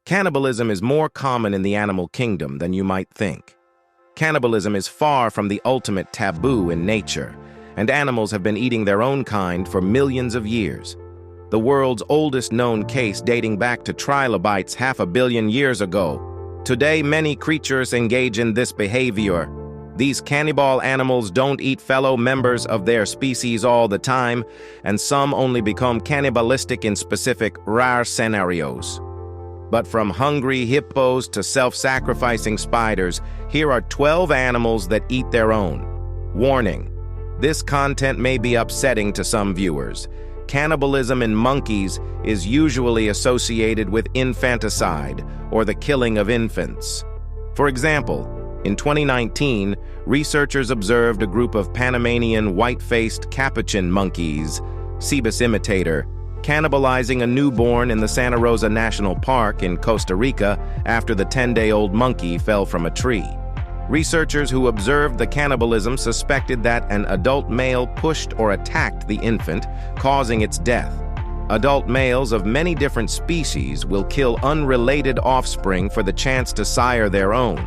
Cannibalism is more common in the animal kingdom than you might think. Cannibalism is far from the ultimate taboo in nature, and animals have been eating their own kind for millions of years. The world's oldest known case dating back to trilobites 500 million years ago. Today, many creatures engage in this behavior. These cannibal animals don't eat fellow members of their species all the time, and some only become cannibalistic in specific, rare scenarios. But from hungry hippos to self-sacrificing spiders, here are 12 animals that eat their own. Warning: this content may be upsetting to some viewers. Cannibalism in monkeys is usually associated with infanticide, or the killing of infants. For example, in 2019, researchers observed a group of Panamanian white-faced capuchin monkeys, Cebus imitator, cannibalizing a newborn in the Santa Rosa National Park in Costa Rica after the 10-day-old monkey fell from a tree. Researchers who observed the cannibalism suspected that an adult male pushed or attacked the infant, causing its death. Adult males of many different species will kill unrelated offspring for the chance to sire their own.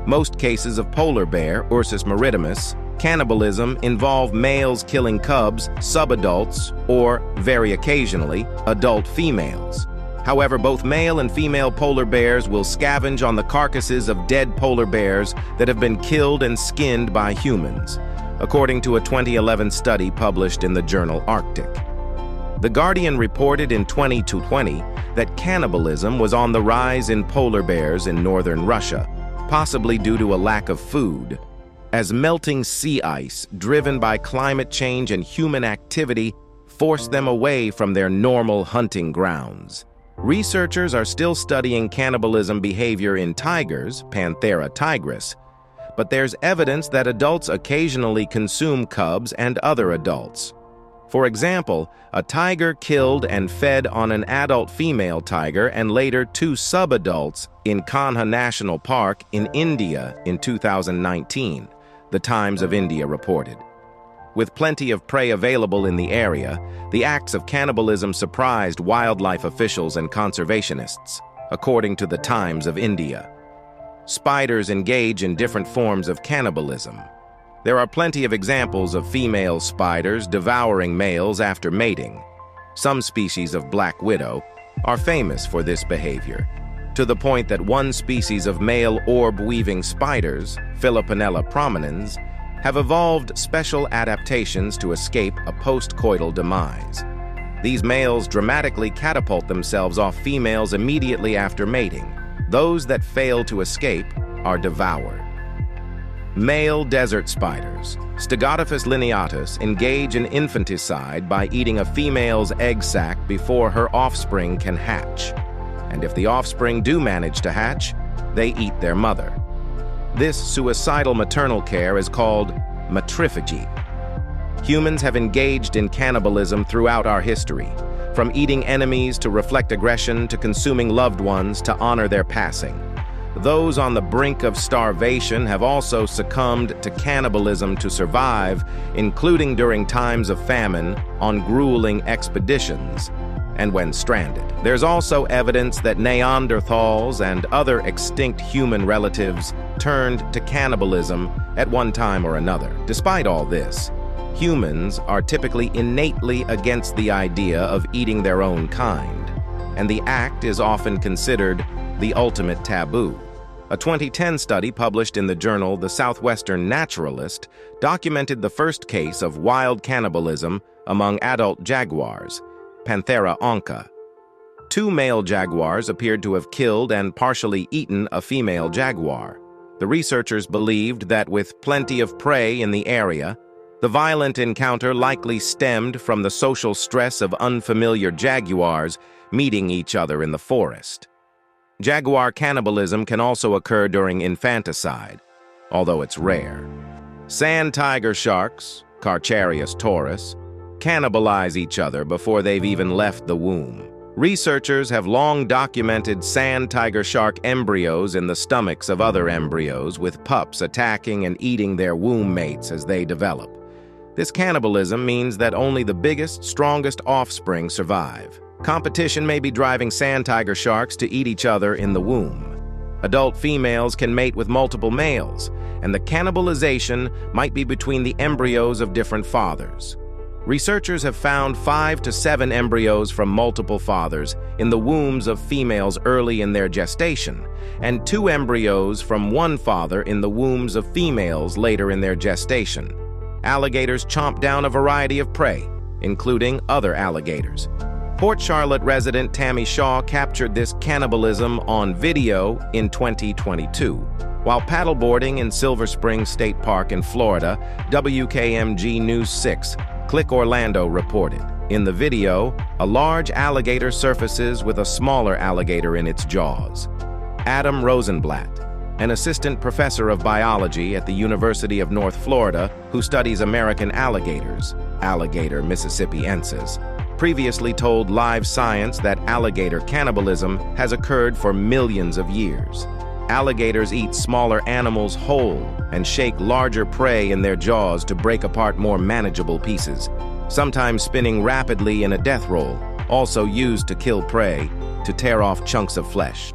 Most cases of polar bear, Ursus maritimus, cannibalism involve males killing cubs, subadults, or, very occasionally, adult females. However, both male and female polar bears will scavenge on the carcasses of dead polar bears that have been killed and skinned by humans, according to a 2011 study published in the journal Arctic. The Guardian reported in 2020 that cannibalism was on the rise in polar bears in northern Russia, possibly due to a lack of food, as melting sea ice, driven by climate change and human activity, forced them away from their normal hunting grounds. Researchers are still studying cannibalism behavior in tigers, Panthera tigris, but there's evidence that adults occasionally consume cubs and other adults. For example, a tiger killed and fed on an adult female tiger and later 2 subadults in Kanha National Park in India in 2019, the Times of India reported. With plenty of prey available in the area, the acts of cannibalism surprised wildlife officials and conservationists, according to the Times of India. Spiders engage in different forms of cannibalism. There are plenty of examples of female spiders devouring males after mating. Some species of black widow are famous for this behavior, to the point that one species of male orb-weaving spiders, Philopinella prominens, have evolved special adaptations to escape a post-coital demise. These males dramatically catapult themselves off females immediately after mating. Those that fail to escape are devoured. Male desert spiders, Stegotyphus lineatus, engage in infanticide by eating a female's egg sac before her offspring can hatch. And if the offspring do manage to hatch, they eat their mother. This suicidal maternal care is called matrophagy. Humans have engaged in cannibalism throughout our history, from eating enemies to reflect aggression to consuming loved ones to honor their passing. Those on the brink of starvation have also succumbed to cannibalism to survive, including during times of famine, on grueling expeditions, and when stranded. There's also evidence that Neanderthals and other extinct human relatives turned to cannibalism at one time or another. Despite all this, humans are typically innately against the idea of eating their own kind, and the act is often considered the ultimate taboo. A 2010 study published in the journal The Southwestern Naturalist documented the first case of wild cannibalism among adult jaguars, Panthera onca. 2 male jaguars appeared to have killed and partially eaten a female jaguar. The researchers believed that with plenty of prey in the area, the violent encounter likely stemmed from the social stress of unfamiliar jaguars meeting each other in the forest. Jaguar cannibalism can also occur during infanticide, although it's rare. Sandtiger sharks, Carcharias taurus, cannibalize each other before they've even left the womb. Researchers have long documented sand-tiger shark embryos in the stomachs of other embryos, with pups attacking and eating their womb mates as they develop. This cannibalism means that only the biggest, strongest offspring survive. Competition may be driving sandtiger sharks to eat each other in the womb. Adult females can mate with multiple males, and the cannibalization might be between the embryos of different fathers. Researchers have found 5 to 7 embryos from multiple fathers in the wombs of females early in their gestation, and 2 embryos from one father in the wombs of females later in their gestation. Alligators chomp down a variety of prey, including other alligators. Port Charlotte resident Tammy Shaw captured this cannibalism on video in 2022. While paddleboarding in Silver Springs State Park in Florida, WKMG News 6, Click Orlando reported. In the video, a large alligator surfaces with a smaller alligator in its jaws. Adam Rosenblatt, an assistant professor of biology at the University of North Florida who studies American alligators, Alligator mississippiensis, previously told Live Science that alligator cannibalism has occurred for millions of years. Alligators eat smaller animals whole and shake larger prey in their jaws to break apart more manageable pieces, sometimes spinning rapidly in a death roll, also used to kill prey, to tear off chunks of flesh.